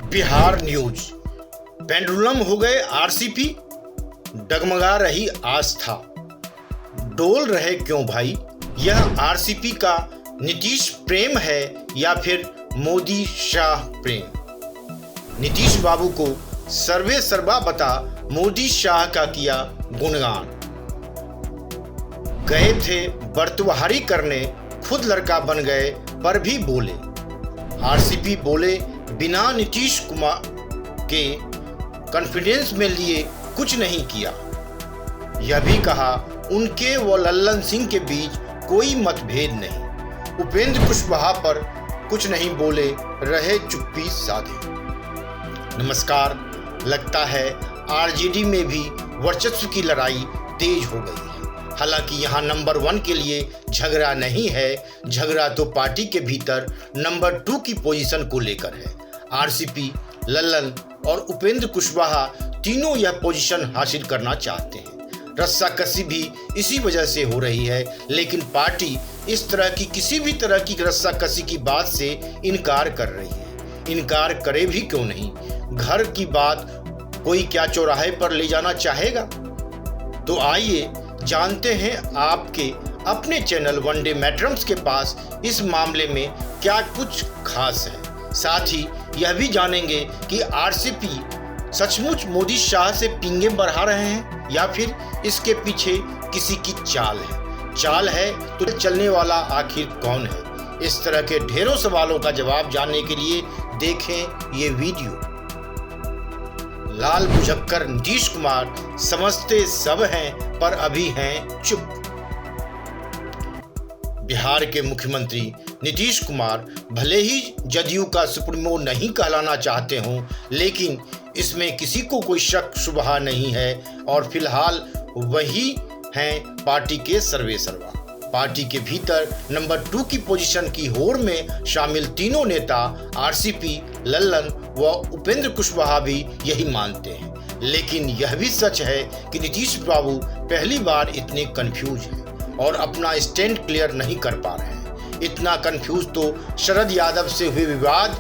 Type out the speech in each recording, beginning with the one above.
Bihar news. Pendulum हो गए RCP, डगमगा रही आस्था। डोल रहे क्यों भाई? यह आरसीपी का नीतीश प्रेम है या फिर मोदी शाह प्रेम? नीतीश बाबू को सर्वे सर्वा बता मोदी शाह का किया गुणगान। गए थे बर्तुहारी करने, खुद लड़का बन गए पर भी बोले। आरसीपी बोले बिना नीतीश कुमार के कॉन्फिडेंस में लिए कुछ नहीं किया। यह भी कहा उनके व लल्लन सिंह के बीच कोई मतभेद नहीं। उपेंद्र कुशवाहा पर कुछ नहीं बोले, रहे चुप्पी साधे। नमस्कार। लगता है आरजेडी में भी वर्चस्व की लड़ाई तेज हो गई है। हालांकि यहाँ नंबर 1 के लिए झगड़ा नहीं है, झगड़ा तो पार्टी के भीतर नंबर 2 की पोजीशन को लेकर है। आरसीपी, लल्लन और उपेंद्र कुशवाहा तीनों यह पोजीशन हासिल करना चाहते हैं। रस्साकसी भी इसी वजह से हो रही है, लेकिन पार्टी इस तरह की किसी भी तरह की रस्साकसी की बात से इनकार कर रही है। इनकार करे भी क्यों नहीं? घर की बात कोई क्या चौराहे पर ले जाना चाहेगा? तो आइए जानते हैं आपके अपने चैनल वनडे मैट्रम्स के पास इस मामले में क्या कुछ खास है। साथ ही यह भी जानेंगे कि आरसीपी सचमुच मोदी शाह से पींगे बढ़ा रहे हैं या फिर इसके पीछे किसी की चाल है तो चलने वाला आखिर कौन है? इस तरह के ढेरों सवालों का जवाब जानने के लिए देखें ये वीडियो। लाल बुझक्कर नीतीश कुमार समझते सब हैं पर अभी हैं चुप। बिहार के मुख्यमंत्री नीतीश कुमार भले ही जदयू का सुप्रीमो नहीं कहलाना चाहते हों, लेकिन इसमें किसी को कोई शक शुबहा नहीं है और फिलहाल वही हैं पार्टी के सर्वे सर्वा। पार्टी के भीतर नंबर 2 की पोजीशन की होड़ में शामिल तीनों नेता आरसीपी, लल्लन व उपेंद्र कुशवाहा भी यही मानते हैं। लेकिन यह भी सच है कि नीतीश बाबू पहली बार इतने कंफ्यूज हैं और अपना स्टैंड क्लियर नहीं कर पा रहे हैं। इतना कंफ्यूज तो शरद यादव से हुए विवाद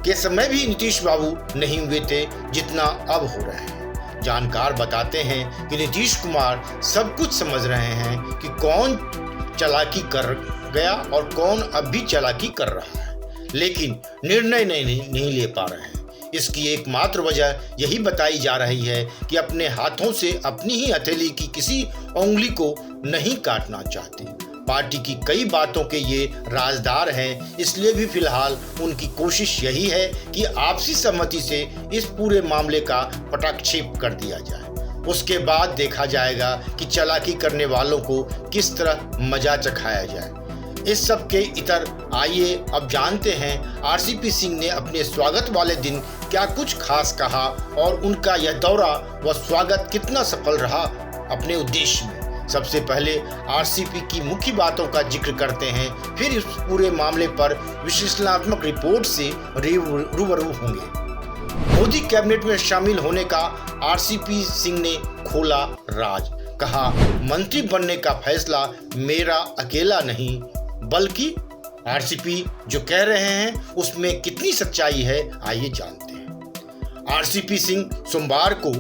के समय भी नीतीश बाबू नहीं हुए थे जितना अब हो रहे हैं। जानकार बताते हैं कि नीतीश कुमार सब कुछ समझ रहे हैं कि कौन चालाकी कर गया और कौन अब भी चालाकी कर रहा है, लेकिन निर्णय नहीं ले पा रहे हैं। इसकी एकमात्र वजह यही बताई जा रही है कि अपने हाथों से अपनी ही हथेली की किसी उंगली को नहीं काटना चाहते। पार्टी की कई बातों के ये राजदार हैं, इसलिए भी फिलहाल उनकी कोशिश यही है कि आपसी सहमति से इस पूरे मामले का पटाक्षेप कर दिया जाए। उसके बाद देखा जाएगा कि चालाकी करने वालों को किस तरह मजा चखाया जाए। इस सब के इतर आइए अब जानते हैं आरसीपी सिंह ने अपने स्वागत वाले दिन क्या कुछ खास कहा और उनका यह दौरा व स्वागत कितना सफल रहा अपने उद्देश्य में। सबसे पहले आरसीपी की मुख्य बातों का जिक्र करते हैं, फिर इस पूरे मामले पर विश्लेषणात्मक रिपोर्ट से रूबरू होंगे। मोदी कैबिनेट में शामिल होने का आरसीपी सिंह ने खोला राज। कहा मंत्री बनने का फैसला मेरा अकेला नहीं बल्कि आरसीपी जो कह रहे हैं उसमें कितनी सच्चाई है, आइए जानते हैं। आरसीपी सिंह सोमवार को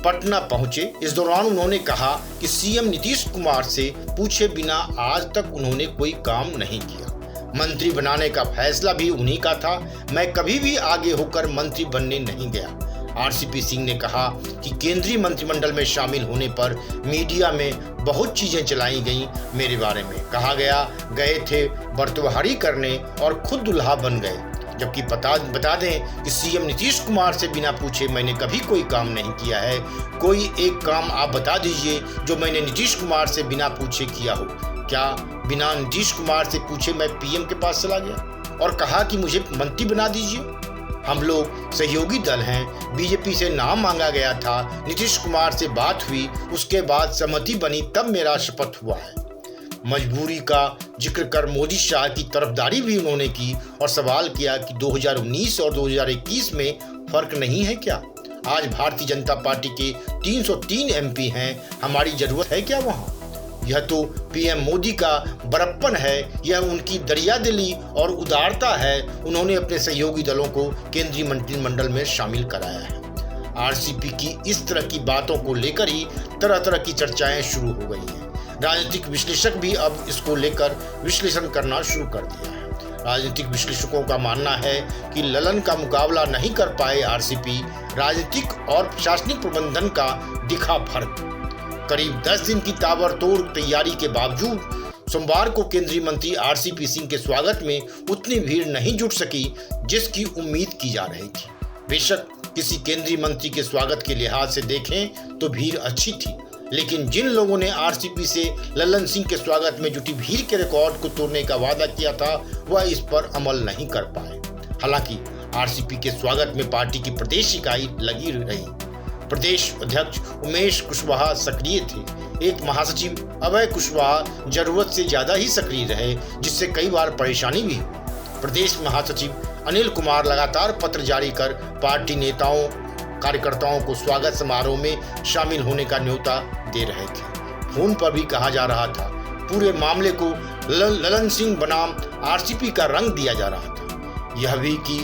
पटना पहुंचे। इस दौरान उन्होंने कहा कि सीएम नीतीश कुमार से पूछे बिना आज तक उन्होंने कोई काम नहीं किया। मंत्री बनाने का फैसला भी उन्हीं का था। मैं कभी भी आगे होकर मंत्री बनने नहीं गया। आरसीपी सिंह ने कहा कि केंद्रीय मंत्रिमंडल में शामिल होने पर मीडिया में बहुत चीजें चलाई गईं। मेरे बारे में कहा गया गए थे बर्तुहारी करने और खुद दुल्हा बन गए, जबकि बता दें कि सीएम नीतीश कुमार से बिना पूछे मैंने कभी कोई काम नहीं किया है। कोई एक काम आप बता दीजिए जो मैंने नीतीश कुमार से बिना पूछे किया हो। क्या बिना नीतीश कुमार से पूछे मैं पीएम के पास चला गया और कहा कि मुझे मंत्री बना दीजिए? हम लोग सहयोगी दल हैं। बीजेपी से नाम मांगा गया था, नीतीश कुमार से बात हुई, उसके बाद सहमति बनी, तब मेरा शपथ हुआ है। मजबूरी का जिक्र कर मोदी शाह की तरफदारी भी उन्होंने की और सवाल किया कि 2019 और 2021 में फर्क नहीं है क्या? आज भारतीय जनता पार्टी के 303 एमपी हैं, हमारी जरूरत है क्या वहाँ? यह तो पीएम मोदी का बड़प्पन है, यह उनकी दरियादिली और उदारता है। उन्होंने अपने सहयोगी दलों को केंद्रीय मंत्रिमंडल में शामिल कराया है। आरसीपी की इस तरह की बातों को लेकर ही तरह तरह की चर्चाएं शुरू हो गई हैं। राजनीतिक विश्लेषक भी अब इसको लेकर विश्लेषण करना शुरू कर दिया है। राजनीतिक विश्लेषकों का मानना है कि ललन का मुकाबला नहीं कर पाए आरसीपी, राजनीतिक और प्रशासनिक प्रबंधन का दिखा फर्क। करीब 10 दिन की ताबड़तोड़ तैयारी के बावजूद सोमवार को केंद्रीय मंत्री आरसीपी सिंह के स्वागत में उतनी भीड़ नहीं जुट सकी जिसकी उम्मीद की जा रही थी। बेशक किसी केंद्रीय मंत्री के स्वागत के लिहाज से देखें तो भीड़ अच्छी थी, लेकिन जिन लोगों ने आरसीपी से ललन सिंह के स्वागत में जुटी भीड़ के रिकॉर्ड को तोड़ने का वादा किया था, वह इस पर अमल नहीं कर पाए। हालांकि आरसीपी के स्वागत में पार्टी की प्रदेश इकाई लगी रही। प्रदेश अध्यक्ष उमेश कुशवाहा सक्रिय थे। एक महासचिव अभय कुशवाहा जरूरत से ज्यादा ही सक्रिय रहे, जिससे कई बार परेशानी भी हुई। प्रदेश महासचिव अनिल कुमार लगातार पत्र जारी कर पार्टी नेताओं कार्यकर्ताओं को स्वागत समारोह में शामिल होने का न्योता दे रहे थे। फोन पर भी कहा जा रहा था। पूरे मामले को ललन सिंह बनाम आरसीपी का रंग दिया जा रहा था। यह भी कि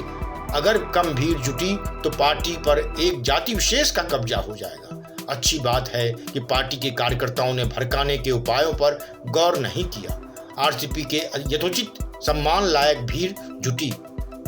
अगर कम भीड़ जुटी तो पार्टी पर एक जाति विशेष का कब्जा हो जाएगा। अच्छी बात है कि पार्टी के कार्यकर्ताओं ने भड़काने के उपायों पर गौर नहीं किया। आरसीपी के यथोचित सम्मान लायक भीड़ जुटी,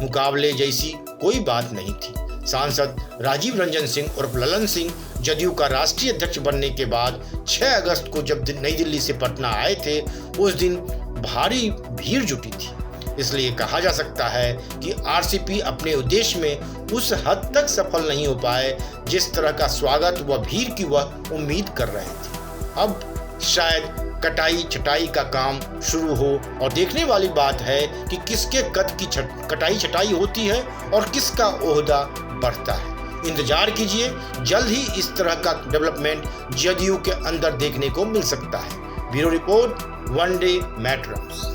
मुकाबले जैसी कोई बात नहीं थी। सांसद राजीव रंजन सिंह उर्फ ललन सिंह जदयू का राष्ट्रीय अध्यक्ष बनने के बाद 6 अगस्त को जब नई दिल्ली से पटना आए थे, उस दिन भारी भीड़ जुटी थी। इसलिए कहा जा सकता है कि आरसीपी अपने उद्देश्य में उस हद तक सफल नहीं हो पाए जिस तरह का स्वागत व भीड़ की वह उम्मीद कर रहे थे। अब शायद कटाई छटाई का काम शुरू हो और देखने वाली बात है कि किसके कद की कटाई छटाई होती है और किसका ओहदा बढ़ता है। इंतजार कीजिए, जल्द ही इस तरह का डेवलपमेंट जदयू के अंदर देखने को मिल सकता है। Bureau report, one day matters.